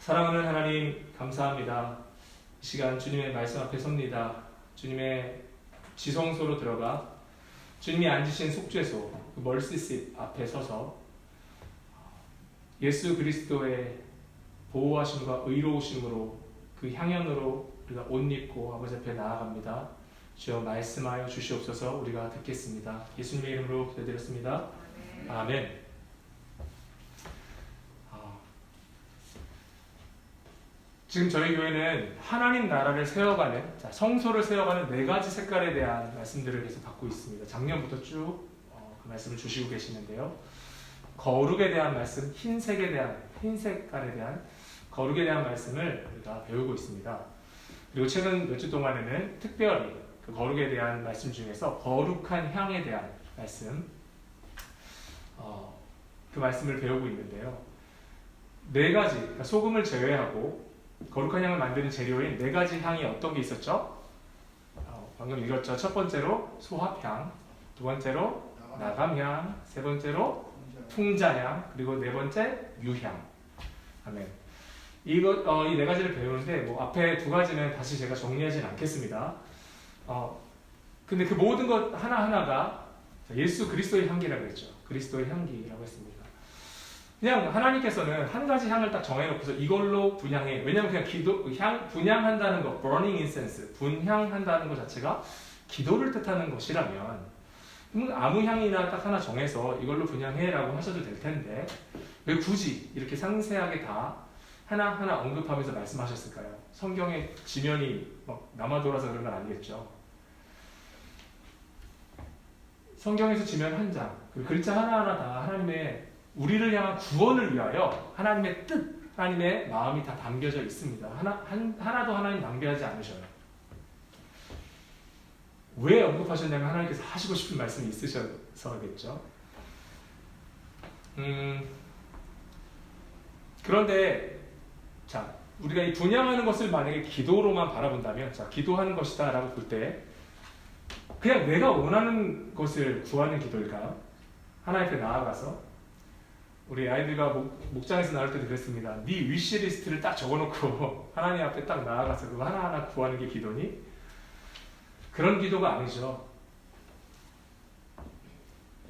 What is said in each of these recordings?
사랑하는 하나님 감사합니다. 이 시간 주님의 말씀 앞에 섭니다. 주님의 지성소로 들어가 주님이 앉으신 속죄소 그 멀시씳 앞에 서서 예수 그리스도의 보호하심과 의로우심으로 그 향연으로 우리가 옷 입고 아버지 앞에 나아갑니다. 주여 말씀하여 주시옵소서. 우리가 듣겠습니다. 예수님의 이름으로 기도드렸습니다. 아멘. 지금 저희 교회는 하나님 나라를 세워가는, 성소를 세워가는 4가지 색깔에 대한 말씀들을 계속 받고 있습니다. 작년부터 쭉 그 말씀을 주시고 계시는데요. 거룩에 대한 말씀, 흰 색깔에 대한 거룩에 대한 말씀을 우리가 배우고 있습니다. 그리고 최근 몇 주 동안에는 특별히 그 거룩에 대한 말씀 중에서 거룩한 향에 대한 말씀, 그 말씀을 배우고 있는데요. 4가지, 그러니까 소금을 제외하고 거룩한 향을 만드는 재료인 4가지 향이 어떤 게 있었죠? 방금 읽었죠. 첫 번째로 소합향, 두 번째로 나감향, 세 번째로 풍자향, 그리고 4번째 유향. 아멘. 이 4가지를 배우는데 앞에 2가지는 다시 제가 정리하진 않겠습니다. 근데 그 모든 것 하나하나가 예수 그리스도의 향기라고 했죠. 그리스도의 향기라고 했습니다. 그냥 하나님께서는 한 가지 향을 딱 정해놓고서 이걸로 분향해. 왜냐면 그냥 분향한다는 거, burning incense, 분향한다는 것 자체가 기도를 뜻하는 것이라면 아무 향이나 딱 하나 정해서 이걸로 분향해라고 하셔도 될 텐데 왜 굳이 이렇게 상세하게 다 하나하나 언급하면서 말씀하셨을까요? 성경의 지면이 막 남아돌아서 그런 건 아니겠죠. 성경에서 지면 한 장, 그리고 글자 하나하나 다 하나님의 우리를 향한 구원을 위하여 하나님의 뜻, 하나님의 마음이 다 담겨져 있습니다. 하나도 하나님 낭비하지 않으셔요. 왜 언급하셨냐면 하나님께서 하시고 싶은 말씀이 있으셔서겠죠. 그런데 자, 우리가 이 분향하는 것을 만약에 기도로만 바라본다면, 자, 기도하는 것이다 라고 볼 때 그냥 내가 원하는 것을 구하는 기도일까요? 하나님 앞에 나아가서 우리 아이들과 목장에서 나올 때도 그랬습니다. 네 위시리스트를 딱 적어놓고 하나님 앞에 딱 나아가서 그거 하나하나 구하는 게 기도니? 그런 기도가 아니죠.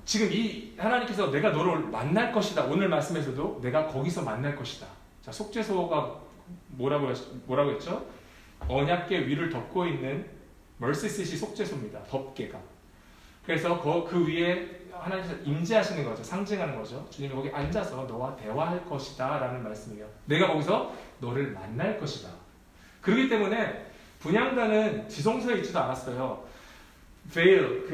지금 이 하나님께서 내가 너를 만날 것이다. 오늘 말씀에서도 내가 거기서 만날 것이다. 자, 속죄소가 뭐라고 했죠? 언약궤 위를 덮고 있는 멀시씳이 속죄소입니다. 덮개가. 그래서 그 위에 하나님께서 임재하시는 거죠. 상징하는 거죠. 주님이 거기 앉아서 너와 대화할 것이다 라는 말씀이에요. 내가 거기서 너를 만날 것이다. 그렇기 때문에 분향단은 지성소에 있지도 않았어요. 베일,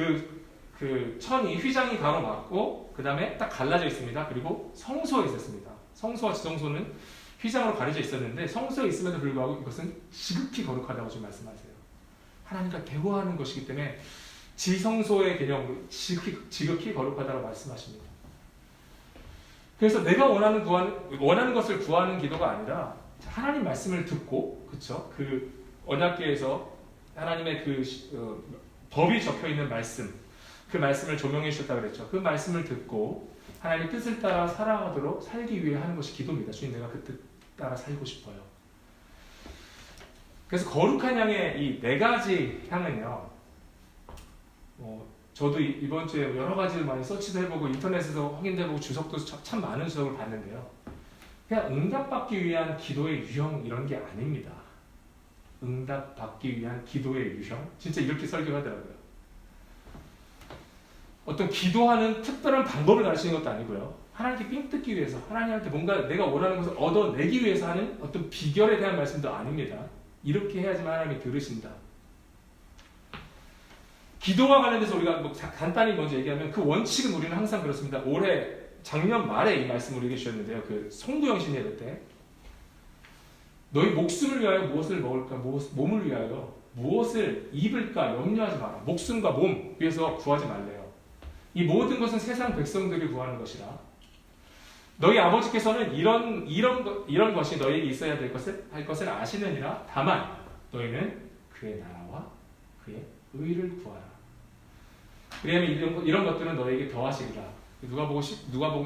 그 천이 휘장이 가로막고 그 다음에 딱 갈라져 있습니다. 그리고 성소에 있었습니다. 성소와 지성소는 휘장으로 가려져 있었는데 성소에 있음에도 불구하고 이것은 지극히 거룩하다고 지금 말씀하세요. 하나님과 대화하는 것이기 때문에 지성소의 개념으로 지극히 거룩하다고 말씀하십니다. 그래서 내가 원하는 것을 구하는 기도가 아니라 하나님 말씀을 듣고, 그쵸? 그 언약궤에서 하나님의 법이 적혀 있는 말씀, 그 말씀을 조명해 주셨다고 그랬죠. 그 말씀을 듣고 하나님의 뜻을 따라 살아가도록 살기 위해 하는 것이 기도입니다. 주님, 내가 그 뜻 따라 살고 싶어요. 그래서 거룩한 향의 이 4가지 향은요, 저도 이번 주에 여러 가지를 많이 서치도 해보고 인터넷에서 확인도 해보고 주석도 참 많은 주석을 봤는데요. 그냥 응답받기 위한 기도의 유형 이런 게 아닙니다. 응답받기 위한 기도의 유형? 진짜 이렇게 설교하더라고요. 어떤 기도하는 특별한 방법을 가르치는 것도 아니고요. 하나님께 삥 뜯기 위해서, 하나님한테 뭔가 내가 원하는 것을 얻어내기 위해서 하는 어떤 비결에 대한 말씀도 아닙니다. 이렇게 해야지만 하나님이 들으신다. 기도와 관련돼서 우리가 간단히 먼저 얘기하면 그 원칙은 우리는 항상 그렇습니다. 작년 말에 이 말씀을 우리에게 주셨는데요. 그 송구영신 예배 때 너희 목숨을 위하여 무엇을 먹을까? 몸을 위하여 무엇을 입을까? 염려하지 마라. 목숨과 몸 위해서 구하지 말래요. 이 모든 것은 세상 백성들이 구하는 것이라. 너희 아버지께서는 이런 것이 너희에게 있어야 할 것을 아시느니라. 다만 너희는 그의 나라와 그의 의를 구하라. 왜냐하면 이런 것들은 너희에게 더하시리라. 누가복음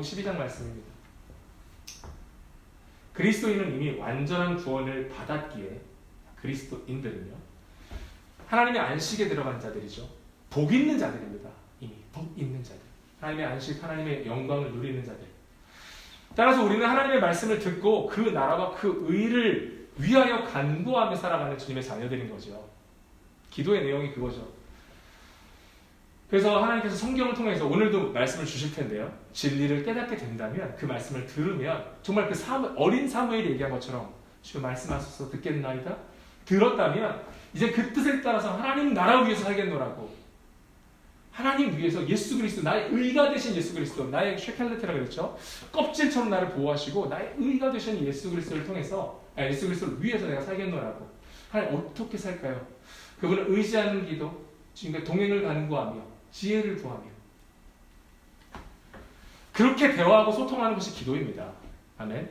12장 말씀입니다. 그리스도인은 이미 완전한 구원을 받았기에 그리스도인들은요, 하나님의 안식에 들어간 자들이죠. 복 있는 자들입니다. 이미 복 있는 자들. 하나님의 안식, 하나님의 영광을 누리는 자들. 따라서 우리는 하나님의 말씀을 듣고 그 나라와 그 의를 위하여 간구하며 살아가는 주님의 자녀들인 거죠. 기도의 내용이 그거죠. 그래서 하나님께서 성경을 통해서 오늘도 말씀을 주실 텐데요. 진리를 깨닫게 된다면 그 말씀을 들으면 정말 그 어린 사무엘이 얘기한 것처럼 주여 말씀하셔서 듣겠나이다. 들었다면 이제 그 뜻에 따라서 하나님 나라 위해서 살겠노라고. 하나님 위해서 예수 그리스도, 나의 의가 되신 예수 그리스도, 나의 쉐켈레트라고 그랬죠. 껍질처럼 나를 보호하시고 나의 의가 되신 예수 그리스도를 통해서, 예수 그리스도를 위해서 내가 살겠노라고. 하나님 어떻게 살까요? 그분을 의지하는 기도, 주님과 동행을 간구하며 지혜를 구하며 그렇게 대화하고 소통하는 것이 기도입니다. 아멘.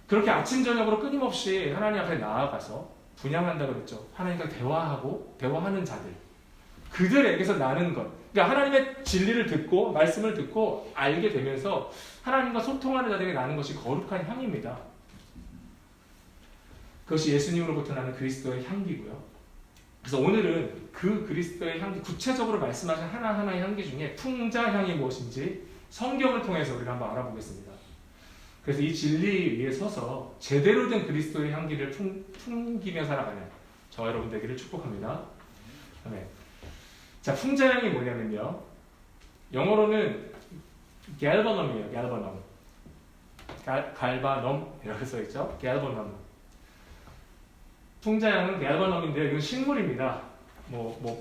그렇게 아침 저녁으로 끊임없이 하나님 앞에 나아가서 분양한다고 그랬죠. 하나님과 대화하는 자들, 그들에게서 나는 것, 그러니까 하나님의 진리를 듣고 말씀을 듣고 알게 되면서 하나님과 소통하는 자들에게 나는 것이 거룩한 향입니다. 그것이 예수님으로부터 나는 그리스도의 향기고요. 그래서 오늘은 그 그리스도의 향기, 구체적으로 말씀하신 하나하나의 향기 중에 풍자향이 무엇인지 성경을 통해서 우리가 한번 알아보겠습니다. 그래서 이 진리 위에 서서 제대로 된 그리스도의 향기를 풍기며 살아가는 저와 여러분 되기를 축복합니다. 아멘. 자, 풍자향이 뭐냐면요, 영어로는 갤버넘이에요. 갤버넘. 갈바넘이라고 써있죠. 갤버넘. 풍자향은 갤버넘인데요. 이건 식물입니다.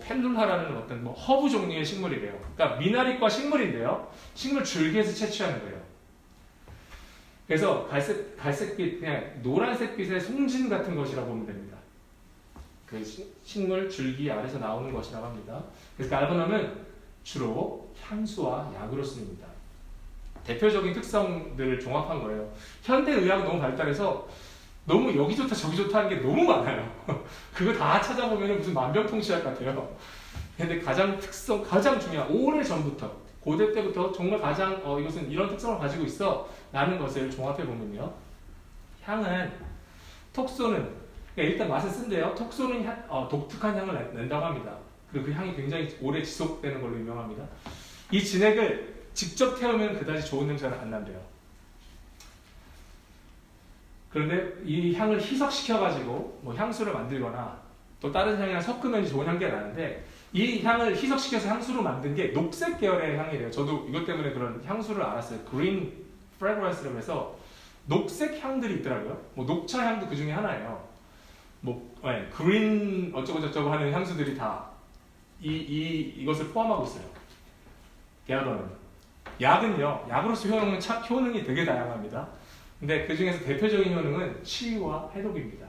펠룰라라는 어떤 허브 종류의 식물이래요. 그러니까 미나리과 식물인데요. 식물 줄기에서 채취하는 거예요. 그래서 갈색빛, 그냥 노란색빛의 송진 같은 것이라고 보면 됩니다. 그 식물 줄기 아래서 나오는 것이라고 합니다. 그래서 갤버넘은 주로 향수와 약으로 쓰입니다. 대표적인 특성들을 종합한 거예요. 현대의학이 너무 발달해서 너무 여기 좋다 저기 좋다 하는 게 너무 많아요. 그거 다 찾아보면 무슨 만병통치약 같아요. 근데 가장 중요한, 오래전부터, 고대 때부터 정말 가장 이것은 이런 특성을 가지고 있어 라는 것을 종합해 보면요, 향은 톡 쏘는, 그러니까 일단 맛을 쓴대요. 톡 쏘는 독특한 향을 낸다고 합니다. 그리고 그 향이 굉장히 오래 지속되는 걸로 유명합니다. 이 진액을 직접 태우면 그다지 좋은 냄새가 안 난대요. 그런데 이 향을 희석시켜가지고 향수를 만들거나 또 다른 향이랑 섞으면 좋은 향기가 나는데, 이 향을 희석시켜서 향수로 만든 게 녹색 계열의 향이래요. 저도 이것 때문에 그런 향수를 알았어요. 그린 프레그런스라고 해서 녹색 향들이 있더라고요. 녹차 향도 그 중에 하나예요. 그린 어쩌고 저쩌고 하는 향수들이 다 이것을 포함하고 있어요. 게르버넘. 약은요, 약으로서 효능이 되게 다양합니다. 근데 그 중에서 대표적인 효능은 치유와 해독입니다.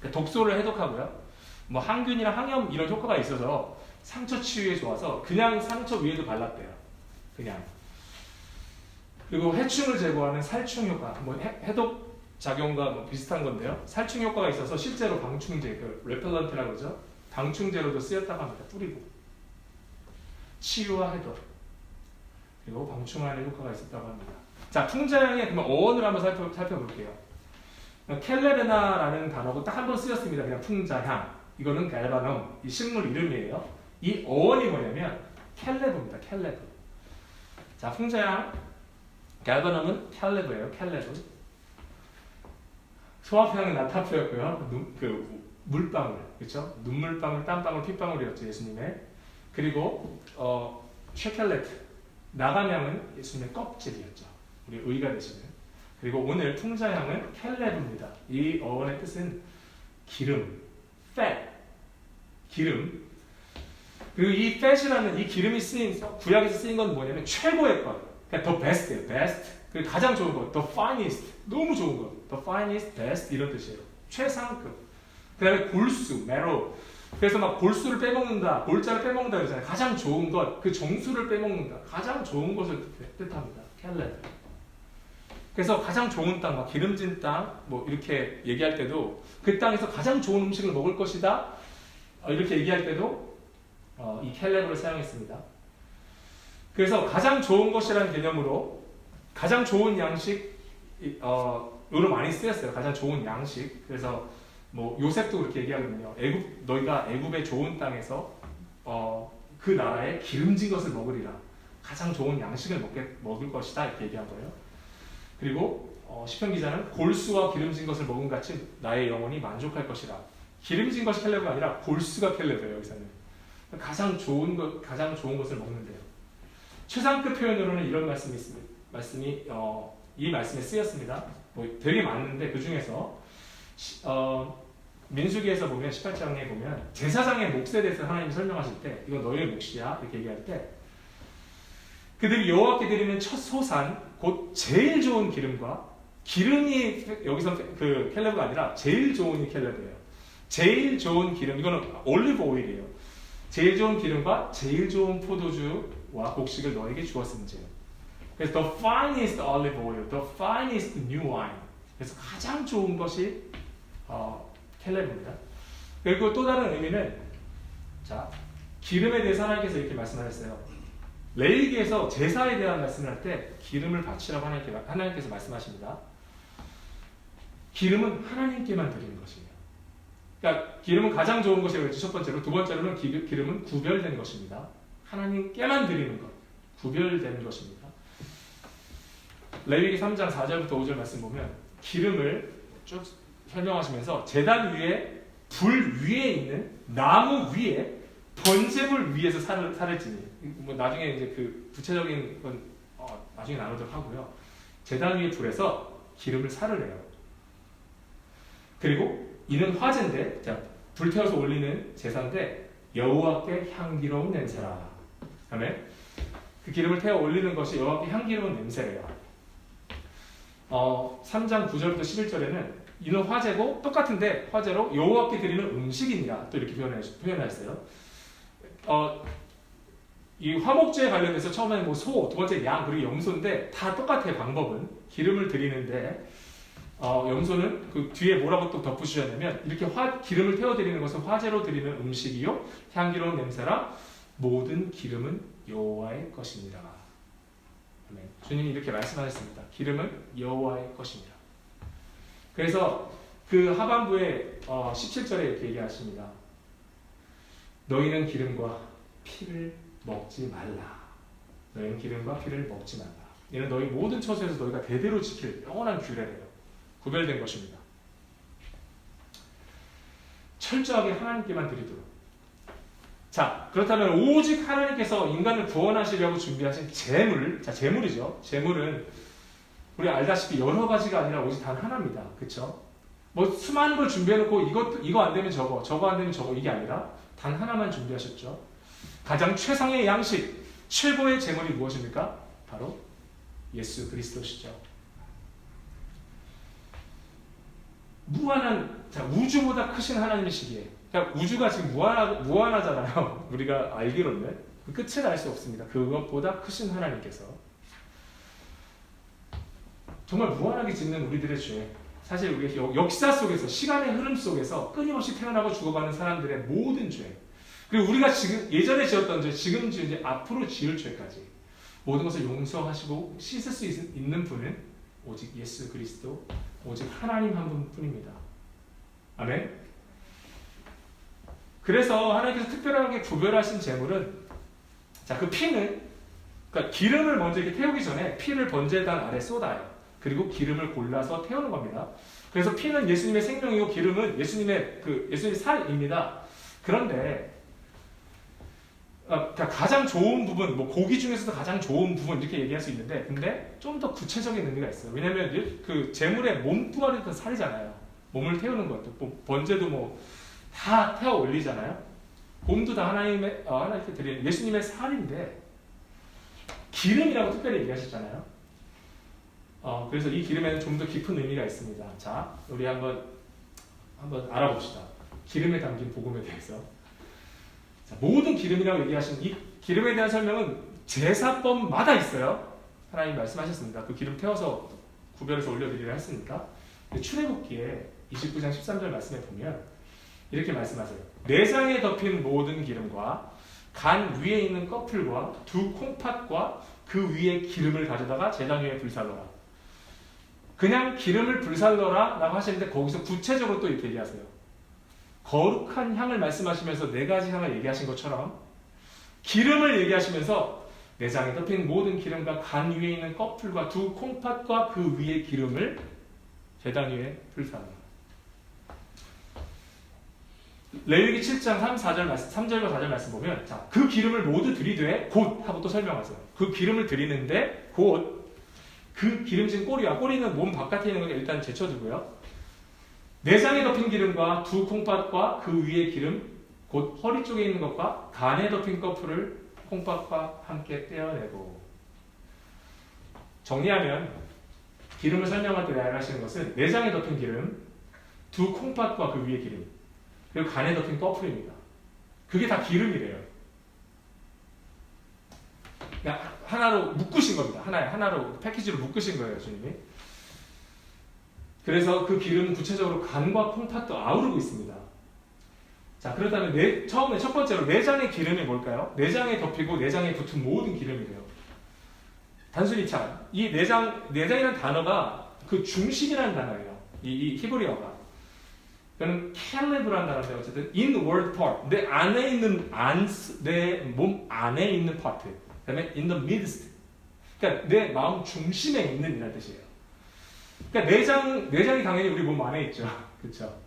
그러니까 독소를 해독하고요, 항균이나 항염 이런 효과가 있어서 상처 치유에 좋아서 그냥 상처 위에도 발랐대요. 그냥. 그리고 해충을 제거하는 살충 효과, 해독 작용과 비슷한 건데요. 살충 효과가 있어서 실제로 방충제, 레펠런트라고 그러죠. 방충제로도 쓰였다고 합니다. 뿌리고. 치유와 해독, 그리고 방충하는 효과가 있었다고 합니다. 자, 풍자향의 그러면 어원을 한번 살펴볼게요. 켈레베나라는 단어가 딱 한 번 쓰였습니다. 그냥 풍자향. 이거는 갤버넘, 이 식물 이름이에요. 이 어원이 뭐냐면 켈레브입니다. 켈레브. 자, 풍자향, 갤버넘은 켈레브예요. 켈레브. 소화향은 나타표였고요. 물방울, 그렇죠? 눈물방울, 땀방울, 핏방울이었죠, 예수님의. 그리고 쉐켈레트, 나감향은 예수님의 껍질이었죠. 우리 의가 되시는. 그리고 오늘 풍자향은 켈레브입니다. 이 어원의 뜻은 기름, fat, 기름. 그리고 이 fat이라는 이 기름이 구약에서 쓰인 건 뭐냐면 최고의 것, 그러니까 the best예요, best. 그리고 가장 좋은 것, the finest, 너무 좋은 것, the finest, best 이런 뜻이에요. 최상급. 그 다음에 골수, marrow. 그래서 골수를 빼먹는다, 골자를 빼먹는다 그러잖아요. 가장 좋은 것, 그 정수를 빼먹는다, 가장 좋은 것을 뜻합니다. 켈레브. 그래서 가장 좋은 땅, 기름진 땅, 이렇게 얘기할 때도 그 땅에서 가장 좋은 음식을 먹을 것이다, 이렇게 얘기할 때도 이 켈레브를 사용했습니다. 그래서 가장 좋은 것이라는 개념으로 가장 좋은 양식, 으로 많이 쓰였어요. 가장 좋은 양식. 그래서 뭐 요셉도 그렇게 얘기하거든요. 너희가 애굽의 좋은 땅에서 그 나라의 기름진 것을 먹으리라. 가장 좋은 양식을 먹을 것이다 이렇게 얘기한 거예요. 그리고 시편 기자는 골수와 기름진 것을 먹은 같이 나의 영혼이 만족할 것이라. 기름진 것이 켈레브가 아니라 골수가 켈레브예요. 여기서는 가장 좋은 것을 먹는데요. 최상급 표현으로는 이런 말씀이 있습니다. 이 말씀에 쓰였습니다. 뭐 되게 많은데 그 중에서 민수기에서 보면 18장에 보면 제사장의 몫에 대해서 하나님이 설명하실 때 이건 너희의 몫이야 이렇게 얘기할 때 그들이 여호와께 드리는 첫 소산 곧 제일 좋은 기름과 기름이 여기서 그 켈레브가 아니라 제일 좋은 켈레브예요. 제일 좋은 기름 이거는 올리브 오일이에요. 제일 좋은 기름과 제일 좋은 포도주와 곡식을 너에게 주었음지요. 그래서 the finest olive oil, the finest new wine. 그래서 가장 좋은 것이 켈레브입니다. 그리고 또 다른 의미는 자 기름에 대해서 하나님께서 이렇게 말씀하셨어요. 레위기에서 제사에 대한 말씀을 할 때 기름을 바치라고 하나님께서 말씀하십니다. 기름은 하나님께만 드리는 것이에요. 그러니까 기름은 가장 좋은 것이라고 했죠. 첫 번째로. 두 번째로는 기름은 구별된 것입니다. 하나님께만 드리는 것. 구별된 것입니다. 레위기 3장 4절부터 5절 말씀 보면 기름을 쭉 설명하시면서 제단 위에 불 위에 있는 나무 위에 번제물 위에서 살을 지니 뭐 나중에 이제 그 구체적인 건 나중에 나누도록 하고요. 제단 위에 불에서 기름을 살을 내요. 그리고 이는 화제인데 자, 불태워서 올리는 제사인데 여호와께 향기로운 냄새라. 아멘. 그 기름을 태워 올리는 것이 여호와께 향기로운 냄새래요. 3장 9절부터 11절에는 이는 화제고 똑같은데 화제로 여호와께 드리는 음식이니라 또 이렇게 표현하였어요. 이 화목제에 관련해서 처음에는 뭐 소, 두 번째 양, 그리고 염소인데 다 똑같아요. 방법은 기름을 드리는데 염소는 그 뒤에 뭐라고 또 덧붙이셨냐면 이렇게 기름을 태워드리는 것은 화제로 드리는 음식이요 향기로운 냄새라 모든 기름은 여호와의 것이니라. 아멘. 주님이 이렇게 말씀하셨습니다. 기름은 여호와의 것이니라. 그래서 그 하반부에 17절에 이렇게 얘기하십니다. 너희는 기름과 피를 먹지 말라. 너희는 기름과 피를 먹지 말라. 이는 너희 모든 처소에서 너희가 대대로 지킬 영원한 규례래요. 구별된 것입니다. 철저하게 하나님께만 드리도록. 자, 그렇다면 오직 하나님께서 인간을 구원하시려고 준비하신 재물, 자, 재물이죠. 재물은 우리 알다시피 여러 가지가 아니라 오직 단 하나입니다. 그렇죠? 뭐 수많은 걸 준비해놓고 이거 안 되면 저거 안 되면 저거 이게 아니라 단 하나만 준비하셨죠. 가장 최상의 양식, 최고의 재물이 무엇입니까? 바로 예수 그리스도시죠. 무한한, 자, 우주보다 크신 하나님이시기에, 그러니까 우주가 지금 무한하잖아요. 우리가 알기로는 그 끝을 알 수 없습니다. 그것보다 크신 하나님께서 정말 무한하게 짓는 우리들의 죄, 사실 우리 역사 속에서 시간의 흐름 속에서 끊임없이 태어나고 죽어가는 사람들의 모든 죄, 그리고 우리가 지금 예전에 지었던 죄, 지금 지은 죄, 앞으로 지을 죄까지 모든 것을 용서하시고 씻을 수 있는 분은 오직 예수 그리스도, 오직 하나님 한 분뿐입니다. 아멘. 그래서 하나님께서 특별하게 구별하신 제물은, 자, 그 피는, 그러니까 기름을 먼저 이렇게 태우기 전에 피를 번제단 아래 쏟아요. 그리고 기름을 골라서 태우는 겁니다. 그래서 피는 예수님의 생명이고 기름은 예수님의 살입니다. 그런데 그러니까 가장 좋은 부분, 뭐 고기 중에서도 가장 좋은 부분 이렇게 얘기할 수 있는데, 근데 좀 더 구체적인 의미가 있어요. 왜냐하면 그 제물의 몸뚱아리도 살이잖아요. 몸을 태우는 것도, 번제도 뭐 다 태워 올리잖아요. 몸도 다 하나님께 드리는 예수님의 살인데 기름이라고 특별히 얘기하셨잖아요. 그래서 이 기름에는 좀 더 깊은 의미가 있습니다. 자, 우리 한번 알아봅시다. 기름에 담긴 복음에 대해서. 자, 모든 기름이라고 얘기하신 이 기름에 대한 설명은 제사법마다 있어요. 하나님 말씀하셨습니다. 그 기름 태워서 구별해서 올려드리라 했으니까. 출애굽기에 29장 13절 말씀에 보면 이렇게 말씀하세요. 내장에 덮인 모든 기름과 간 위에 있는 꺼풀과 두 콩팥과 그 위에 기름을 가져다가 제단 위에 불살라라. 그냥 기름을 불살러라 라고 하시는데 거기서 구체적으로 또 이렇게 얘기하세요. 거룩한 향을 말씀하시면서 네 가지 향을 얘기하신 것처럼 기름을 얘기하시면서 내장에 덮인 모든 기름과 간 위에 있는 꺼풀과 두 콩팥과 그 위에 기름을 제단 위에 불살라. 레위기 7장 3절과 4절 말씀 보면 자, 그 기름을 모두 들이되 곧 하고 또 설명하세요. 그 기름을 들이는데 곧 그 기름진 꼬리와 꼬리는 몸 바깥에 있는 걸 일단 제쳐두고요. 내장에 덮인 기름과 두 콩팥과 그 위에 기름 곧 허리 쪽에 있는 것과 간에 덮인 꺼풀을 콩팥과 함께 떼어내고. 정리하면 기름을 설명할 때 알아가시는 것은 내장에 덮인 기름, 두 콩팥과 그 위에 기름, 그리고 간에 덮인 꺼풀입니다. 그게 다 기름이래요. 그냥 하나로 묶으신 겁니다. 하나로 패키지로 묶으신 거예요, 주님이. 그래서 그 기름은 구체적으로 간과 콩팥도 아우르고 있습니다. 자, 그렇다면 처음에 첫 번째로 내장의 기름이 뭘까요? 내장에 덮이고 내장에 붙은 모든 기름이래요. 단순히 이 내장이라는 단어가 그 중심이라는 단어예요. 이 히브리어가. 그는 켈레브라는 단어인데 어쨌든 in the word part, 내 안에 있는 내 몸 안에 있는 파트. 그다음에 in the midst. 그러니까 내 마음 중심에 있는 이라는 뜻이에요. 그러니까 내장이 당연히 우리 몸 안에 있죠. 그렇죠?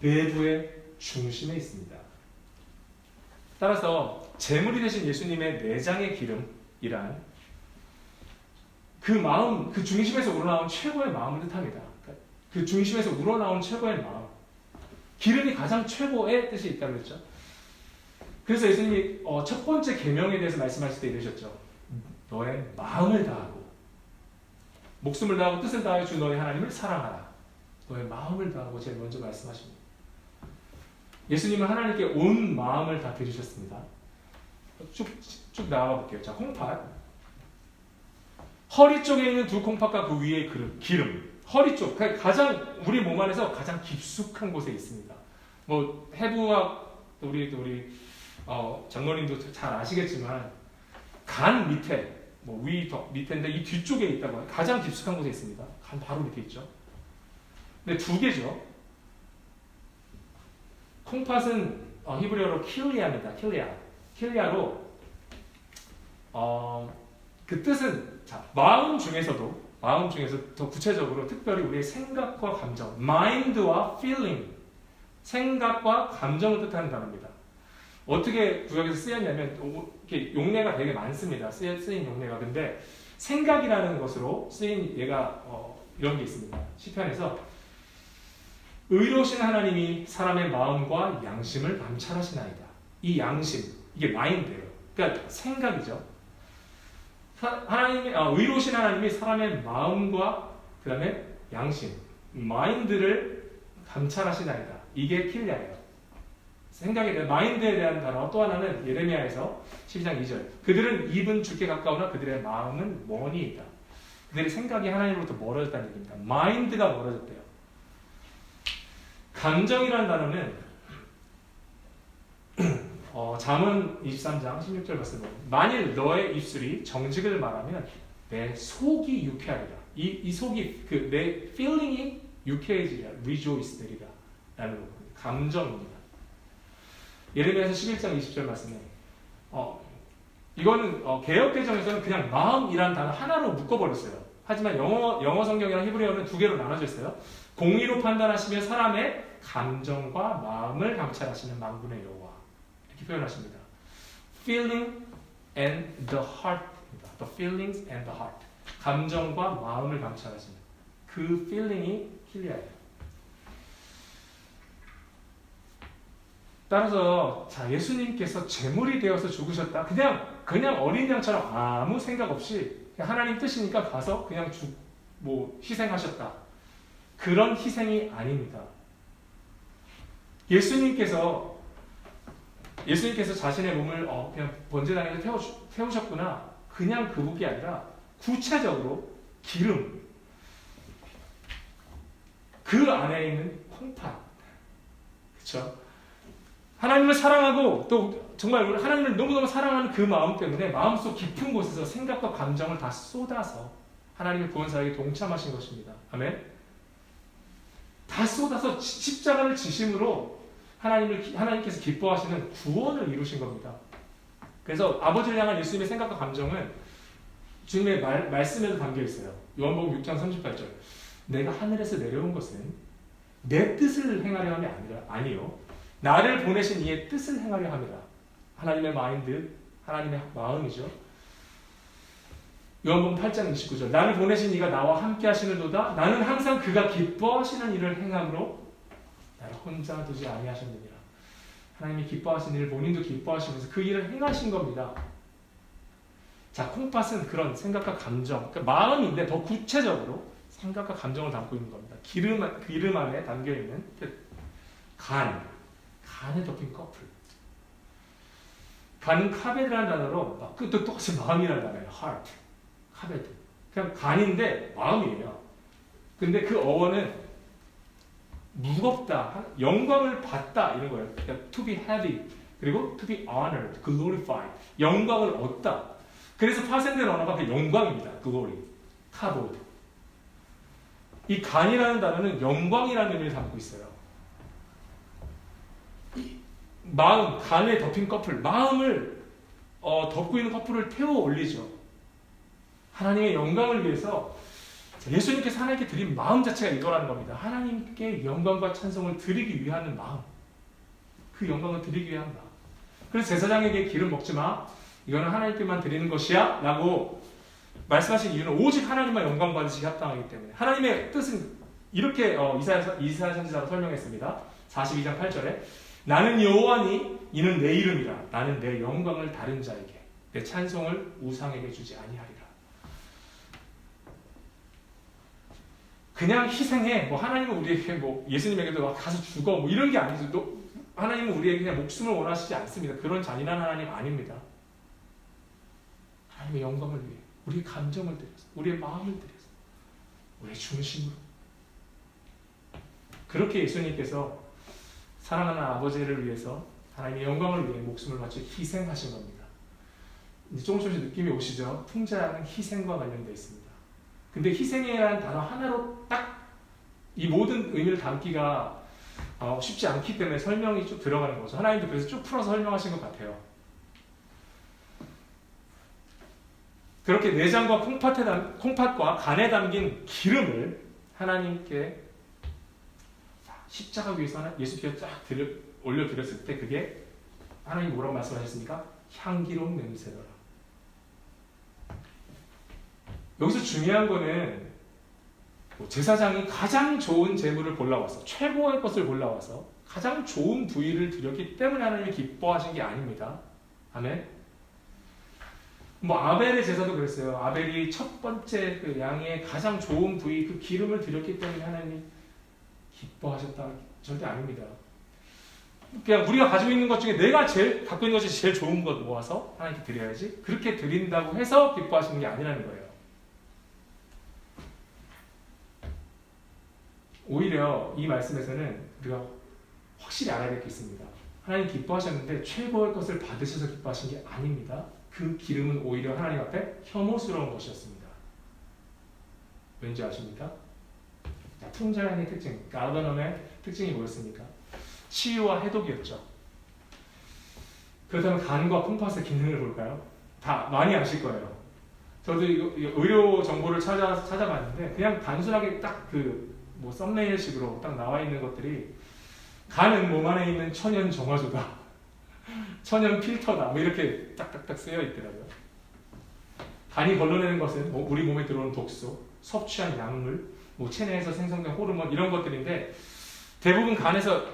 내부의 중심에 있습니다. 따라서 제물이 되신 예수님의 내장의 기름이란 그 마음, 그 중심에서 우러나온 최고의 마음을 뜻합니다. 그 중심에서 우러나온 최고의 마음. 기름이 가장 최고의 뜻이 있다고 그랬죠. 그래서 예수님이 첫 번째 계명에 대해서 말씀하실 때 이러셨죠. 너의 마음을 다하고 목숨을 다하고 뜻을 다하여 주 너의 하나님을 사랑하라. 너의 마음을 다하고 제일 먼저 말씀하십니다. 예수님은 하나님께 온 마음을 다 드리셨습니다. 쭉 나와 볼게요. 자, 콩팥. 허리 쪽에 있는 두 콩팥과 그 위에 기름. 허리 쪽, 가장 우리 몸 안에서 가장 깊숙한 곳에 있습니다. 뭐 해부학 우리 장로님도 잘 아시겠지만 간 밑에 밑에인데 이 뒤쪽에 있다고 해요. 가장 깊숙한 곳에 있습니다. 간 바로 밑에 있죠. 근데 두 개죠. 콩팥은 히브리어로 킬리아입니다. 킬리아로 그 뜻은 마음 중에서도 더 구체적으로 특별히 우리의 생각과 감정, mind와 feeling, 생각과 감정을 뜻하는 단어입니다. 어떻게 구역에서 쓰였냐면 이렇게 용례가 되게 많습니다. 쓰인 용례가. 근데 생각이라는 것으로 쓰인 예가 이런 게 있습니다. 시편에서 의로우신 하나님이 사람의 마음과 양심을 감찰하시나이다. 이 양심, 이게 마인드예요. 그러니까 생각이죠. 의로우신 하나님이 사람의 마음과 그 다음에 양심, 마인드를 감찰하시나이다. 이게 킬리아예요. 생각에 대한, 마인드에 대한 단어. 또 하나는 예레미야에서 12장 2절. 그들은 입은 주께 가까우나 그들의 마음은 멀리 있다. 그들의 생각이 하나님으로부터 멀어졌다는 얘기입니다. 마인드가 멀어졌대요. 감정이라는 단어는 잠언 23장 16절 말씀 보면 만일 너의 입술이 정직을 말하면 내 속이 유쾌하리라. 이 속이 내 feeling이 유쾌해지리라. rejoice 되리라. 라는 감정입니다. 예레미야서 11장 20절 말씀에 이거는 개역개정에서는 그냥 마음이라는 단어 하나로 묶어버렸어요. 하지만 영어 성경이랑 히브리어는 두 개로 나눠져 있어요. 공의로 판단하시며 사람의 감정과 마음을 감찰하시는 만군의 여호와 이렇게 표현하십니다. Feeling and the heart. The feelings and the heart. 감정과 마음을 감찰하시는 그 feeling이 킬리아예요. 따라서 예수님께서 제물이 되어서 죽으셨다. 그냥 어린 양처럼 아무 생각 없이 그냥 하나님 뜻이니까 가서 그냥 희생하셨다. 그런 희생이 아닙니다. 예수님께서 자신의 몸을 그냥 번제당에서 태우셨구나. 그냥 그게 아니라 구체적으로 기름, 그 안에 있는 콩팥, 그렇죠? 하나님을 사랑하고 또 정말 하나님을 너무너무 사랑하는 그 마음 때문에 마음속 깊은 곳에서 생각과 감정을 다 쏟아서 하나님의 구원 사역에 동참하신 것입니다. 아멘. 다 쏟아서 십자가를 지심으로 하나님께서 기뻐하시는 구원을 이루신 겁니다. 그래서 아버지를 향한 예수님의 생각과 감정은 주님의 말씀에도 담겨 있어요. 요한복음 6장 38절. 내가 하늘에서 내려온 것은 내 뜻을 행하려 함이 아니요 나를 보내신 이의 뜻을 행하려 함이라. 하나님의 마인드, 하나님의 마음이죠. 요한복음 8장 29절. 나를 보내신 이가 나와 함께 하시는도다. 나는 항상 그가 기뻐하시는 일을 행함으로 나를 혼자 두지 아니하셨느니라. 하나님이 기뻐하시는 일을 본인도 기뻐하시면서 그 일을 행하신 겁니다. 자, 콩팥은 그런 생각과 감정, 그러니까 마음인데 더 구체적으로 생각과 감정을 담고 있는 겁니다. 기름 안에 담겨있는 간에 덮인 커플. 간은 카베드라는 단어로 그 똑같이 마음이라는 단어예요. heart, 카베드. 그냥 간인데 마음이에요. 근데 그 어원은 무겁다, 영광을 받다 이런 거예요. 그러니까 to be heavy, 그리고 to be honored, glorified, 영광을 얻다. 그래서 파생된 언어가 그 영광입니다. glory, 카보드. 이 간이라는 단어는 영광이라는 의미를 담고 있어요. 이 마음, 간에 덮인 커플, 마음을 덮고 있는 커플을 태워 올리죠. 하나님의 영광을 위해서 예수님께서 하나님께 드린 마음 자체가 이거라는 겁니다. 하나님께 영광과 찬송을 드리기 위한 마음. 그 영광을 드리기 위한 마음. 그래서 제사장에게 기름 먹지 마. 이거는 하나님께만 드리는 것이야. 라고 말씀하신 이유는 오직 하나님만 영광 받으시기 합당하기 때문에. 하나님의 뜻은 이렇게 이사야 선지자가 설명했습니다. 42장 8절에 나는 여호와니 이는 내 이름이라. 나는 내 영광을 다른 자에게 내 찬송을 우상에게 주지 아니하리라. 그냥 희생해. 하나님은 우리에게 예수님에게도 가서 죽어. 이런 게 아니죠. 하나님은 우리에게 그냥 목숨을 원하시지 않습니다. 그런 잔인한 하나님 아닙니다. 하나님의 영광을 위해, 우리의 감정을 들여서, 우리의 마음을 들여서, 우리의 중심으로. 그렇게 예수님께서 사랑하는 아버지를 위해서 하나님의 영광을 위해 목숨을 바쳐 희생하신 겁니다. 이제 조금씩 느낌이 오시죠? 풍자는 희생과 관련되어 있습니다. 근데 희생이라는 단어 하나로 딱 이 모든 의미를 담기가 쉽지 않기 때문에 설명이 쭉 들어가는 거죠. 하나님도 그래서 쭉 풀어서 설명하신 것 같아요. 그렇게 내장과 콩팥과 간에 담긴 기름을 하나님께 십자가 위에서 예수께서 쫙 올려드렸을 때 그게 하나님이 뭐라고 말씀하셨습니까? 향기로운 냄새더라. 여기서 중요한 거는 제사장이 가장 좋은 제물을 골라와서 최고의 것을 골라와서 가장 좋은 부위를 드렸기 때문에 하나님이 기뻐하신 게 아닙니다. 아멘. 아벨의 제사도 그랬어요. 아벨이 첫 번째 그 양의 가장 좋은 부위 그 기름을 드렸기 때문에 하나님이 기뻐하셨다. 절대 아닙니다. 그냥 우리가 가지고 있는 것 중에 내가 제일 갖고 있는 것이 제일 좋은 것 모아서 하나님께 드려야지. 그렇게 드린다고 해서 기뻐하시는 게 아니라는 거예요. 오히려 이 말씀에서는 우리가 확실히 알아야 될 게 있습니다. 하나님 기뻐하셨는데 최고의 것을 받으셔서 기뻐하신 게 아닙니다. 그 기름은 오히려 하나님 앞에 혐오스러운 것이었습니다. 왠지 아십니까? 풍자연의 특징, 갈바넘의 특징이 뭐였습니까? 치유와 해독이었죠. 그렇다면 간과 콩팥의 기능을 볼까요? 다 많이 아실 거예요. 저도 의료 정보를 찾아봤는데 그냥 단순하게 딱 썸네일식으로 딱 나와 있는 것들이 간은 몸 안에 있는 천연 정화조다, 천연 필터다, 이렇게 딱딱딱 쓰여 있더라고요. 간이 걸러내는 것은 우리 몸에 들어오는 독소, 섭취한 약물, 체내에서 생성된 호르몬 이런 것들인데 대부분 간에서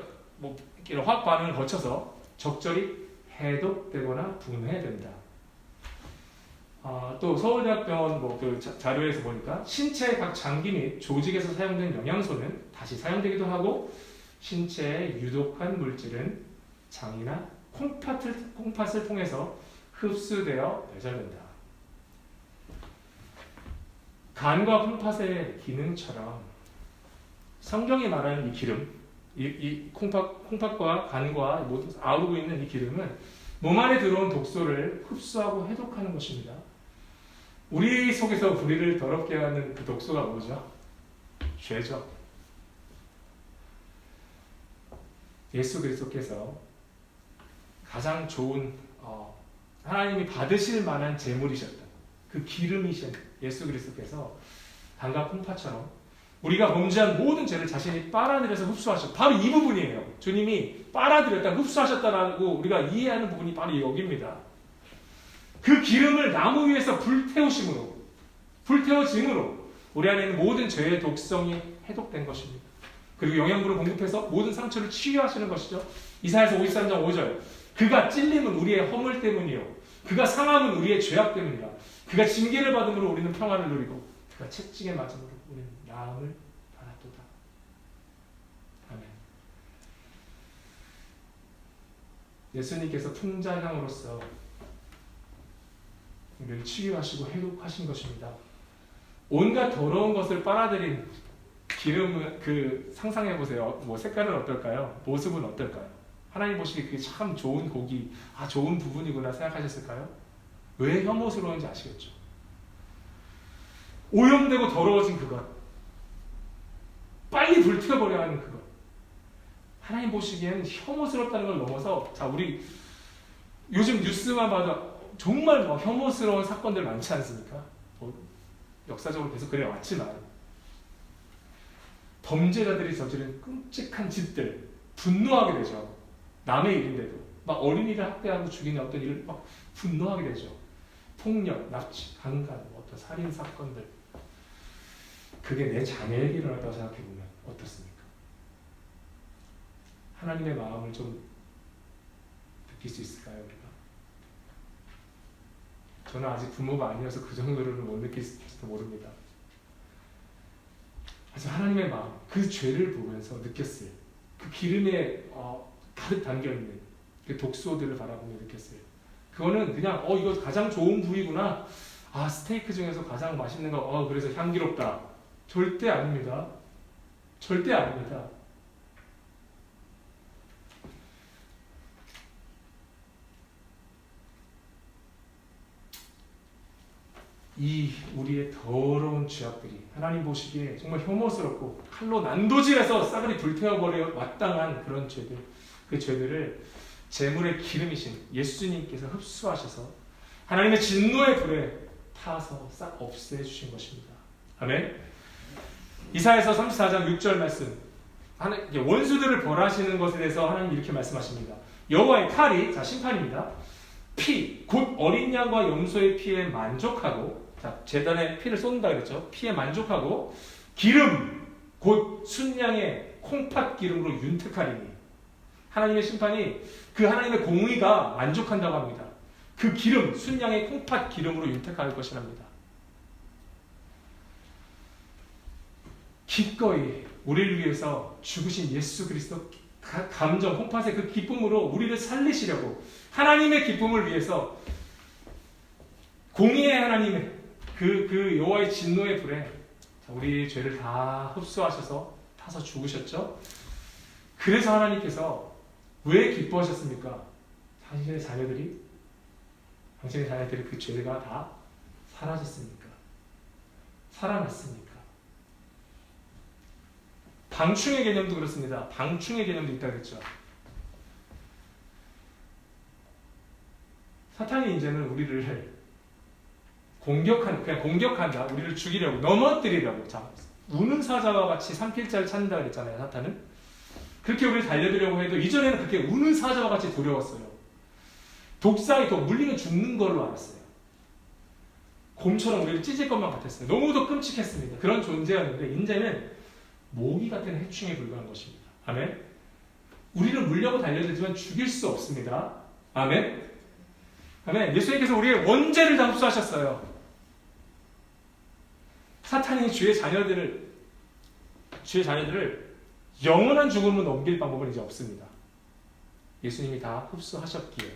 화학 반응을 거쳐서 적절히 해독되거나 분해해야 됩니다. 또 서울대학병원 그 자료에서 보니까 신체의 각 장기 및 조직에서 사용된 영양소는 다시 사용되기도 하고 신체에 유독한 물질은 장이나 콩팥을 통해서 흡수되어 배설된다. 간과 콩팥의 기능처럼 성경이 말하는 이 기름, 이 콩팥과 간과 모두 아우르고 있는 이 기름은 몸 안에 들어온 독소를 흡수하고 해독하는 것입니다. 우리 속에서 우리를 더럽게 하는 그 독소가 뭐죠? 죄죠. 예수 그리스도께서 가장 좋은 하나님이 받으실 만한 제물이셨던 그 기름이신 예수 그리스도께서 강과 풍파처럼 우리가 범죄한 모든 죄를 자신이 빨아들여서 흡수하셨다. 바로 이 부분이에요. 주님이 빨아들였다, 흡수하셨다라고 우리가 이해하는 부분이 바로 여기입니다. 그 기름을 나무 위에서 불태우심으로 우리 안에 있는 모든 죄의 독성이 해독된 것입니다. 그리고 영양분을 공급해서 모든 상처를 치유하시는 것이죠. 이사야서 53장 5절. 그가 찔림은 우리의 허물 때문이요. 그가 상함은 우리의 죄악 때문이라. 그가 징계를 받음으로 우리는 평안을 누리고 그가 채찍에 맞음으로 우리는 나음을 받았도다. 아멘. 예수님께서 풍자향으로서 우리를 치유하시고 해독하신 것입니다. 온갖 더러운 것을 빨아들인 기름은 상상해 보세요. 색깔은 어떨까요? 모습은 어떨까요? 하나님 보시기에 그게 참 좋은 고기, 좋은 부분이구나 생각하셨을까요? 왜 혐오스러운지 아시겠죠? 오염되고 더러워진 그것, 빨리 불태워버려야 하는 그것. 하나님 보시기에는 혐오스럽다는 걸 넘어서, 우리 요즘 뉴스만 봐도 정말 혐오스러운 사건들 많지 않습니까? 역사적으로 계속 그래 왔지만 범죄자들이 저지른 끔찍한 짓들 분노하게 되죠. 남의 일인데도 막 어린이를 학대하고 죽이는 어떤 일을 막 분노하게 되죠. 폭력, 납치, 강간, 어떤 살인 사건들. 그게 내 자녀에게 일어났다고 생각해보면 어떻습니까? 하나님의 마음을 좀 느낄 수 있을까요, 우리가? 저는 아직 부모가 아니어서 그 정도로는 못 느낄지도 모릅니다. 하지만 하나님의 마음, 그 죄를 보면서 느꼈어요. 그 기름에 가득 담겨있는 그 독소들을 바라보며 느꼈어요. 그거는 그냥 이거 가장 좋은 부위구나. 스테이크 중에서 가장 맛있는 거 그래서 향기롭다. 절대 아닙니다. 절대 아닙니다. 이 우리의 더러운 죄악들이 하나님 보시기에 정말 혐오스럽고 칼로 난도질해서 싸그리 불태워버려 마땅한 그런 죄들, 그 죄들을 제물의 기름이신 예수님께서 흡수하셔서 하나님의 진노의 불에 타서 싹 없애주신 것입니다. 아멘. 이사야서 34장 6절 말씀, 원수들을 벌하시는 것에 대해서 하나님 이렇게 말씀하십니다. 여호와의 칼이, 심판입니다. 피, 곧 어린 양과 염소의 피에 만족하고, 제단에 피를 쏟는다 그랬죠. 피에 만족하고, 기름, 곧 순양의 콩팥 기름으로 윤택하리니. 하나님의 심판이 그 하나님의 공의가 만족한다고 합니다. 그 기름, 순양의 콩팥 기름으로 윤택할 것이랍니다. 기꺼이 우리를 위해서 죽으신 예수 그리스도 감정, 콩팥의 그 기쁨으로 우리를 살리시려고 하나님의 기쁨을 위해서 공의의 하나님의 그 여호와의 진노의 불에 우리의 죄를 다 흡수하셔서 타서 죽으셨죠. 그래서 하나님께서 왜 기뻐하셨습니까? 당신의 자녀들이 그 죄가 다 사라졌습니까? 살아났습니까? 방충의 개념도 그렇습니다. 방충의 개념도 있다 그랬죠. 사탄이 이제는 우리를 그냥 공격한다. 우리를 죽이려고, 넘어뜨리려고. 우는 사자와 같이 산길자를 찾는다 그랬잖아요, 사탄은. 그렇게 우리를 달려들려고 해도 이전에는 그렇게 우는 사자와 같이 두려웠어요. 독사에 더 물리면 죽는 걸로 알았어요. 곰처럼 우리를 찢을 것만 같았어요. 너무도 끔찍했습니다. 그런 존재였는데 이제는 모기 같은 해충에 불과한 것입니다. 아멘. 우리를 물려고 달려들지만 죽일 수 없습니다. 아멘. 아멘. 예수님께서 우리의 원죄를 다 흡수하셨어요. 사탄이 주의 자녀들을 영원한 죽음으로 넘길 방법은 이제 없습니다. 예수님이 다 흡수하셨기에.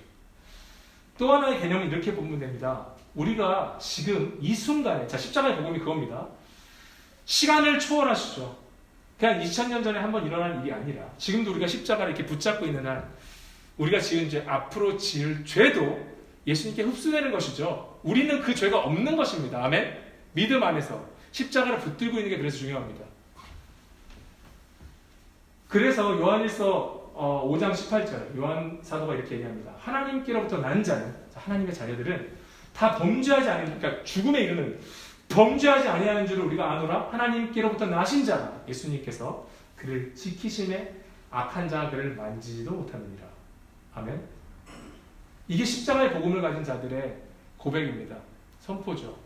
또 하나의 개념은 이렇게 보면 됩니다. 우리가 지금 이 순간에, 십자가의 복음이 그겁니다. 시간을 초월하시죠. 그냥 2000년 전에 한번 일어난 일이 아니라 지금도 우리가 십자가를 이렇게 붙잡고 있는 한 우리가 지은 죄, 앞으로 지을 죄도 예수님께 흡수되는 것이죠. 우리는 그 죄가 없는 것입니다. 아멘? 믿음 안에서 십자가를 붙들고 있는 게 그래서 중요합니다. 그래서 요한일서 5장 18절 요한 사도가 이렇게 얘기합니다. 하나님께로부터 난 자는, 하나님의 자녀들은 다 범죄하지 않으니까, 그러니까 죽음에 이르는 범죄하지 아니하는 줄을 우리가 아노라. 하나님께로부터 나신 자라, 예수님께서 그를 지키심에 악한 자가 그를 만지지도 못하느니라. 아멘. 이게 십자가의 복음을 가진 자들의 고백입니다. 선포죠.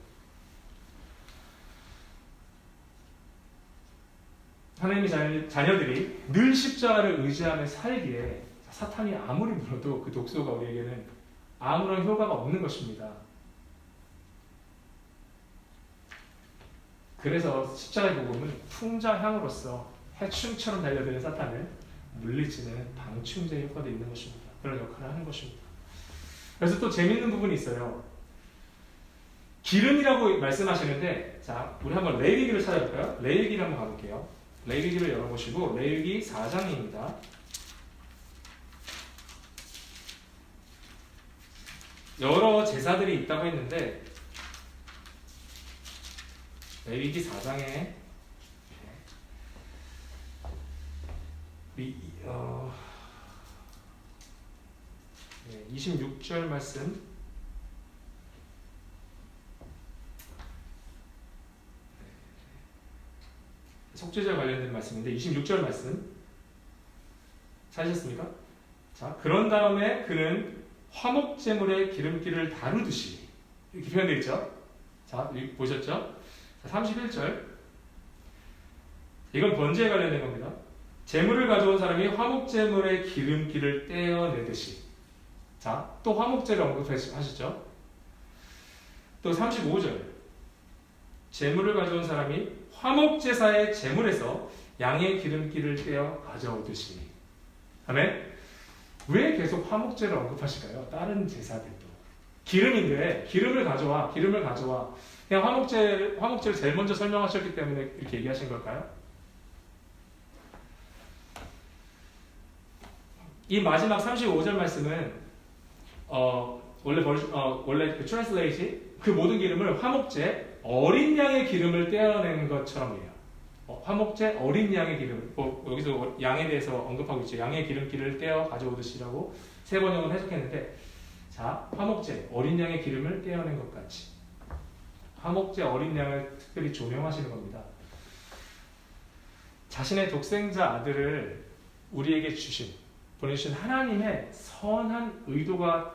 하나님의 자녀들이 늘 십자가를 의지하며 살기에 사탄이 아무리 물어도 그 독소가 우리에게는 아무런 효과가 없는 것입니다. 그래서 십자가의 복음은 풍자향으로서 해충처럼 달려드는 사탄을 물리치는 방충제 효과도 있는 것입니다. 그런 역할을 하는 것입니다. 그래서 또 재밌는 부분이 있어요. 기름이라고 말씀하시는데, 자, 우리 한번 레위기를 찾아볼까요? 레위기를 한번 가볼게요. 레위기를 열어보시고, 레위기 4장입니다. 여러 제사들이 있다고 했는데, 레위기 4장에 26절 말씀, 속죄제와 관련된 말씀인데 26절 말씀 찾으셨습니까? 자, 그런 다음에 그는 화목제물의 기름기를 다루듯이, 이렇게 표현되어 있죠? 자, 보셨죠? 자, 31절, 이건 번제에 관련된 겁니다. 제물을 가져온 사람이 화목제물의 기름기를 떼어내듯이. 자, 또 화목제를 언급하시죠? 또 35절, 제물을 가져온 사람이 화목제사의 제물에서 양의 기름기를 떼어 가져오듯이. 아멘? 왜 계속 화목제를 언급하실까요? 다른 제사들도 기름인데 기름을 가져와. 그냥 화목제를 제일 먼저 설명하셨기 때문에 이렇게 얘기하신 걸까요? 이 마지막 35절 말씀은 원래 그 트랜슬레이트, 그 모든 기름을 화목제 어린 양의 기름을 떼어낸 것처럼이에요. 화목제 어린 양의 기름, 여기서 양에 대해서 언급하고 있죠. 양의 기름기를 떼어 가져오듯이라고 세 번역은 해석했는데, 자, 화목제 어린 양의 기름을 떼어낸 것 같이, 화목제 어린 양을 특별히 조명하시는 겁니다. 자신의 독생자 아들을 우리에게 보내주신 하나님의 선한 의도가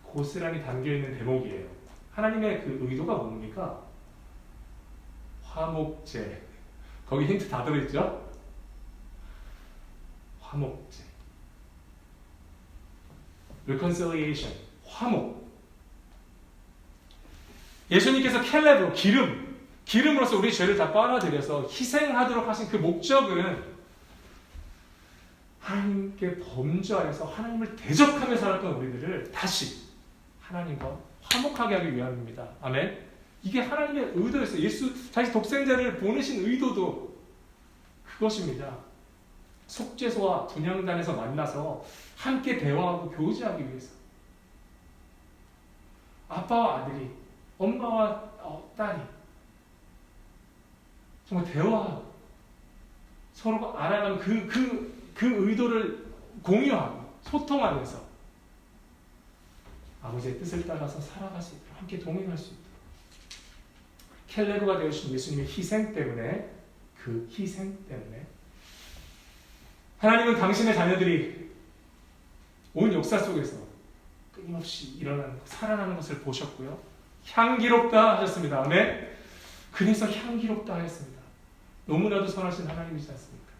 고스란히 담겨있는 대목이에요. 하나님의 그 의도가 뭡니까? 화목제. 거기 힌트 다 들어있죠? 화목제. reconciliation. 화목. 예수님께서 켈레브로 기름으로서 우리 죄를 다 빨아들여서 희생하도록 하신 그 목적은 하나님께 범죄하여서 하나님을 대적하며 살았던 우리들을 다시 하나님과 화목하게 하기 위함입니다. 아멘. 이게 하나님의 의도였어요. 예수 자기 독생자를 보내신 의도도 그것입니다. 속죄소와 분향단에서 만나서 함께 대화하고 교제하기 위해서, 아빠와 아들이, 엄마와 딸이 정말 대화하고 서로가 알아가는 그 의도를 공유하고 소통하면서 아버지의 뜻을 따라서 살아갈 수 있도록, 함께 동행할 수 있도록, 켈레브가 되어주신 예수님의 희생 때문에, 그 희생 때문에 하나님은 당신의 자녀들이 온 역사 속에서 끊임없이 살아나는 것을 보셨고요. 향기롭다 하셨습니다. 아멘. 그래서 향기롭다 하였습니다. 너무나도 선하신 하나님이지 않습니까?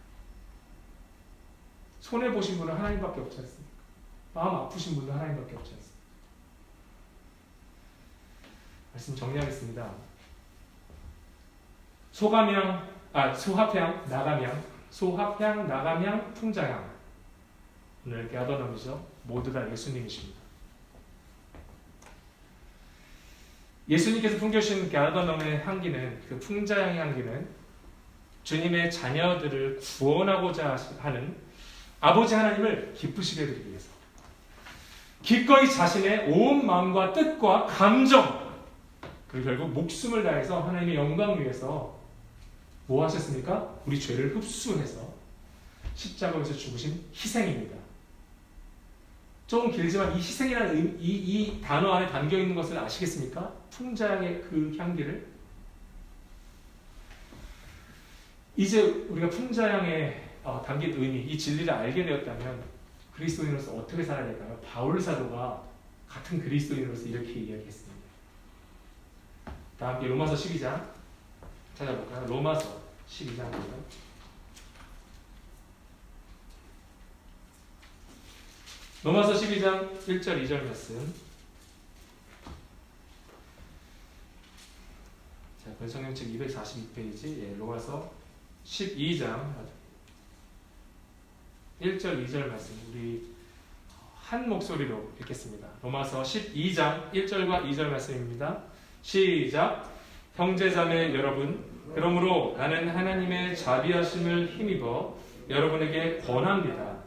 손해보신 분은 하나님밖에 없지 않습니까? 마음 아프신 분은 하나님밖에 없지 않습니까? 말씀 정리하겠습니다. 소합향, 나감향, 풍자향. 오늘 갸더넘이죠. 모두 다 예수님이십니다. 예수님께서 풍겨주신 갸더넘의 향기는, 그 풍자향의 향기는 주님의 자녀들을 구원하고자 하는 아버지 하나님을 기쁘시게 해드리기 위해서 기꺼이 자신의 온 마음과 뜻과 감정, 그리고 결국 목숨을 다해서 하나님의 영광을 위해서 뭐 하셨습니까? 우리 죄를 흡수해서 십자가에서 죽으신 희생입니다. 조금 길지만 이 희생이라는 이 단어 안에 담겨 있는 것을 아시겠습니까? 풍자양의 그 향기를. 이제 우리가 풍자양에 담긴 의미, 이 진리를 알게 되었다면 그리스도인으로서 어떻게 살아야 될까요? 바울 사도가 같은 그리스도인으로서 이렇게 이야기했습니다. 다 함께 로마서 12장 찾아볼까요? 로마서 12장입니다. 로마서 12장 1절 2절 말씀. 자, 권성경책 242페이지. 예, 로마서 12장 1절 2절 말씀 우리 한 목소리로 읽겠습니다. 로마서 12장 1절과 2절 말씀입니다. 시작. 형제자매 여러분, 그러므로 나는 하나님의 자비하심을 힘입어 여러분에게 권합니다.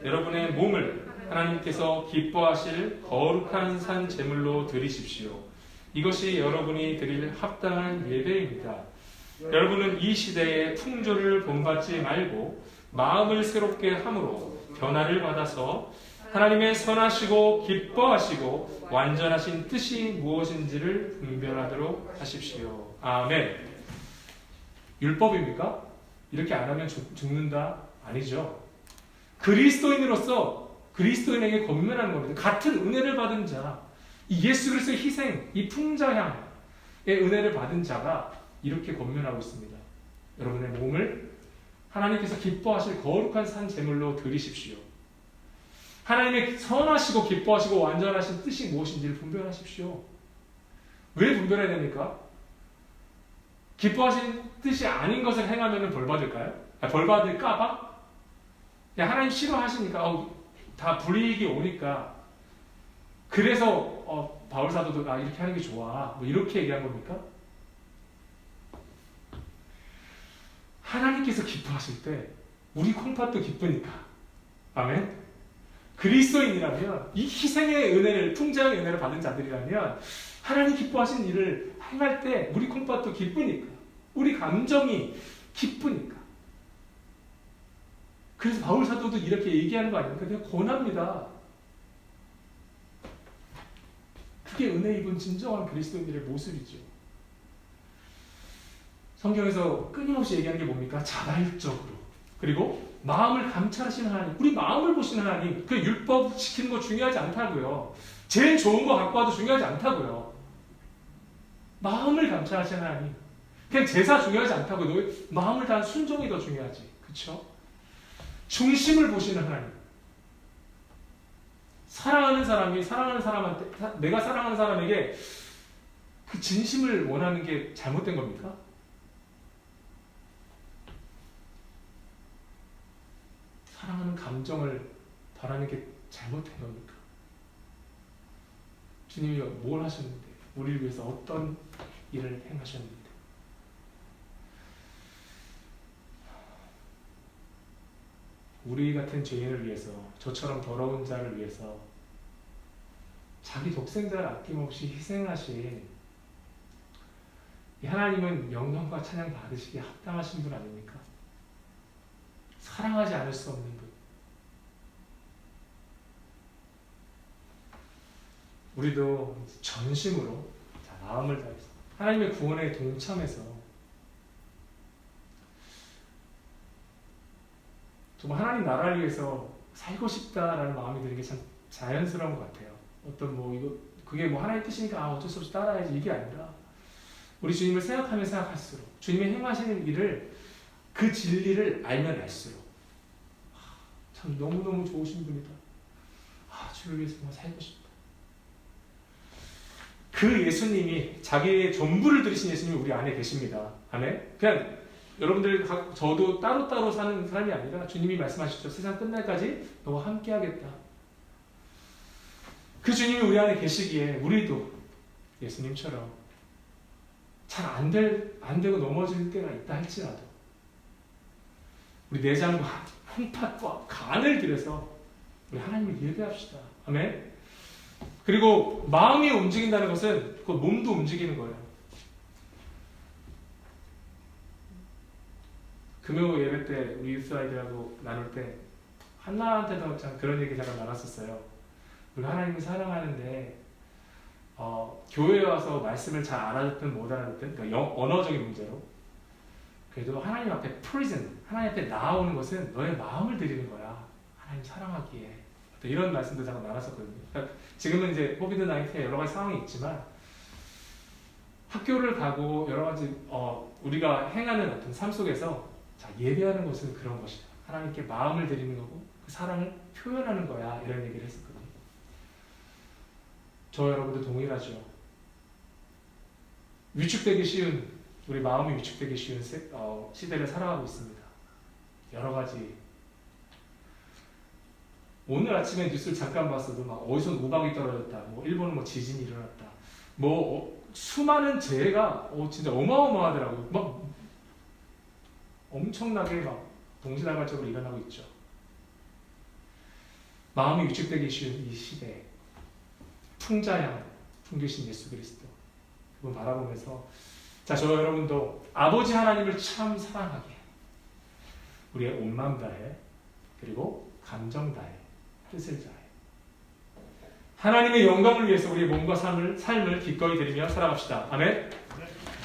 여러분의 몸을 하나님께서 기뻐하실 거룩한 산 제물로 드리십시오. 이것이 여러분이 드릴 합당한 예배입니다. 여러분은 이 시대의 풍조를 본받지 말고 마음을 새롭게 함으로 변화를 받아서 하나님의 선하시고 기뻐하시고 완전하신 뜻이 무엇인지를 분별하도록 하십시오. 아멘. 율법입니까? 이렇게 안 하면 죽는다? 아니죠. 그리스도인으로서 그리스도인에게 권면하는 겁니다. 같은 은혜를 받은 자, 이 예수 그리스도의 희생, 이 풍자향의 은혜를 받은 자가 이렇게 권면하고 있습니다. 여러분의 몸을 하나님께서 기뻐하실 거룩한 산 제물로 드리십시오. 하나님의 선하시고 기뻐하시고 완전하신 뜻이 무엇인지를 분별하십시오. 왜 분별해야 됩니까? 기뻐하신 뜻이 아닌 것을 행하면 벌 받을까요? 벌 받을까봐? 하나님 싫어하시니까 다 불이익이 오니까 그래서 바울 사도도 이렇게 하는 게 좋아 뭐 이렇게 얘기한 겁니까? 하나님께서 기뻐하실 때 우리 콩팥도 기쁘니까. 아멘. 그리스도인이라면 이 희생의 은혜를 풍자의 은혜를 받은 자들이라면 하나님 기뻐하신 일을 행할 때 우리 콩팥도 기쁘니까. 우리 감정이 기쁘니까. 그래서 바울 사도도 이렇게 얘기하는 거 아닙니까? 내가 권합니다. 그게 은혜 입은 진정한 그리스도인들의 모습이죠. 성경에서 끊임없이 얘기하는 게 뭡니까? 자발적으로. 그리고 마음을 감찰하시는 하나님. 우리 마음을 보시는 하나님. 그 율법 지키는 거 중요하지 않다고요. 제일 좋은 거 갖고 와도 중요하지 않다고요. 마음을 감찰하시는 하나님. 그냥 제사 중요하지 않다고요. 마음을 다한 순종이 더 중요하지. 그렇죠? 중심을 보시는 하나님. 사랑하는 사람이 사랑하는 사람한테 내가 사랑하는 사람에게 그 진심을 원하는 게 잘못된 겁니까? 사랑하는 감정을 바라는 게 잘못된 겁니까? 주님이 뭘 하셨는데? 우리를 위해서 어떤 일을 행하셨는데? 우리 같은 죄인을 위해서, 저처럼 더러운 자를 위해서 자기 독생자를 아낌없이 희생하신 이 하나님은 영광과 찬양 받으시기에 합당하신 분 아닙니까? 사랑하지 않을 수 없는 분. 우리도 전심으로 마음을 다해서 하나님의 구원에 동참해서 정말 하나님 나라를 위해서 살고 싶다라는 마음이 드는 게 참 자연스러운 것 같아요. 그게 하나님의 뜻이니까 어쩔 수 없이 따라야지 이게 아니라 우리 주님을 생각하면 생각할수록 주님의 행하시는 일을 그 진리를 알면 알수록 참 너무너무 좋으신 분이다. 주를 위해서 정말 살고 싶다. 그 예수님이 자기의 전부를 들이신 예수님이 우리 안에 계십니다. 아멘. 그냥 여러분들 저도 따로따로 사는 사람이 아니라 주님이 말씀하셨죠. 세상 끝날까지 너와 함께 하겠다. 그 주님이 우리 안에 계시기에 우리도 예수님처럼 잘 안 되고 넘어질 때가 있다 할지라도 우리 내장과 콩팥과 간을 들여서 우리 하나님을 예배합시다. 아멘. 그리고 마음이 움직인다는 것은 그 몸도 움직이는 거예요. 금요 예배 때 우리 유스 아이들하고 나눌 때 한나한테도 참 그런 얘기 잠깐 나눴었어요. 우리가 하나님을 사랑하는데 교회에 와서 말씀을 잘 알아듣든 못 알아듣든 그러니까 언어적인 문제로 그래도 하나님 앞에 프리즌 하나님 앞에 나아오는 것은 너의 마음을 드리는 거야. 하나님 사랑하기에 이런 말씀도 잠깐 나눴었거든요. 그러니까 지금은 이제 코비드 19에 여러 가지 상황이 있지만 학교를 가고 여러 가지 우리가 행하는 어떤 삶 속에서 자, 예배하는 것은 그런 것이다. 하나님께 마음을 드리는 거고 그 사랑을 표현하는 거야. 이런 얘기를 했었거든요. 저 여러분도 동일하죠. 위축되기 쉬운 우리 마음이 위축되기 쉬운 시대를 살아가고 있습니다. 여러 가지 오늘 아침에 뉴스를 잠깐 봤어도 막 어디서 우박이 떨어졌다. 뭐 일본은 뭐 지진이 일어났다. 뭐 수많은 재해가 진짜 어마어마하더라고요. 막 엄청나게 막 동시다발적으로 일어나고 있죠. 마음이 위축되기 쉬운 이 시대에 풍자양 풍기신 예수 그리스도 그분 바라보면서 자, 저 여러분도 아버지 하나님을 참 사랑하게 우리의 온 마음 다해 그리고 감정 다해 뜻을 다해 하나님의 영광을 위해서 우리의 몸과 삶을 기꺼이 드리며 살아갑시다. 아멘.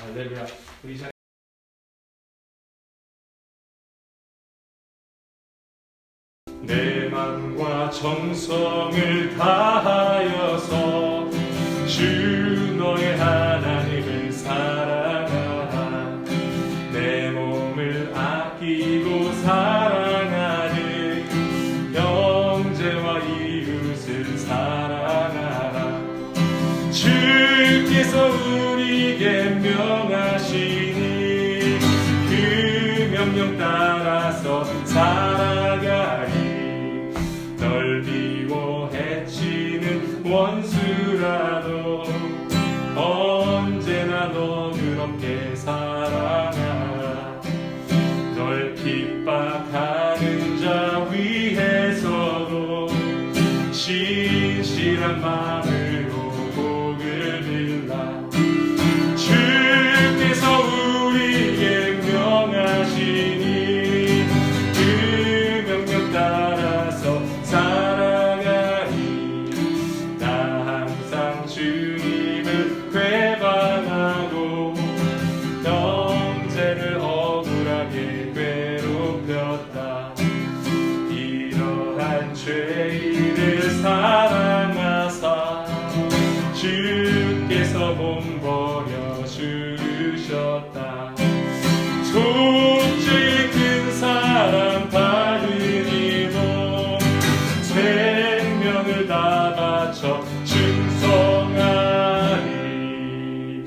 할렐루야. 우리 내 맘과 정성을 다하여서 주 너의 하나님을 사랑하라. 내 몸을 아끼고 사랑하는 형제와 이웃을 사랑하라. 주께서 우리에게 명하시니 그 명령 따라서 살아가리. 널 미워해치는 원수라도 언제나 너는 없게 사랑하라. 널 핍박하는 자 위해서도 신실한 마음으로 복을 빌라. 주께서 우리에게 명하시니 그 명령 따라서 살아가리. 나 항상 주님을 회방하고 형제를 억울하게 괴롭혔다. 이러한 죄인을 사랑하사 주께서 몸버려 주셨다. 속죄의 큰 사랑 받은 이도 생명을 다 바쳐 충성하리.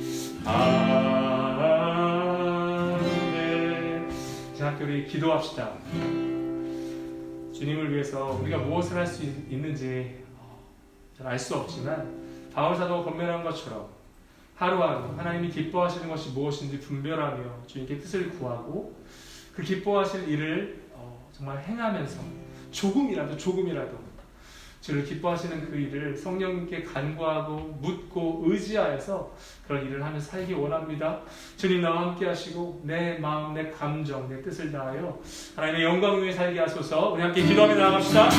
아멘. 자, 우리 기도합시다. 주님을 위해서 우리가 무엇을 할 수 있는지 잘 알 수 없지만 바울 사도가 권면한 것처럼 하루하루 하나님이 기뻐하시는 것이 무엇인지 분별하며 주님께 뜻을 구하고 그 기뻐하실 일을 정말 행하면서 조금이라도 주를 기뻐하시는 그 일을 성령님께 간구하고 묻고 의지하여서 그런 일을 하며 살기 원합니다. 주님 나와 함께 하시고 내 마음, 내 감정, 내 뜻을 다하여 하나님의 영광 위에 살게 하소서. 우리 함께 기도하며 나아갑시다.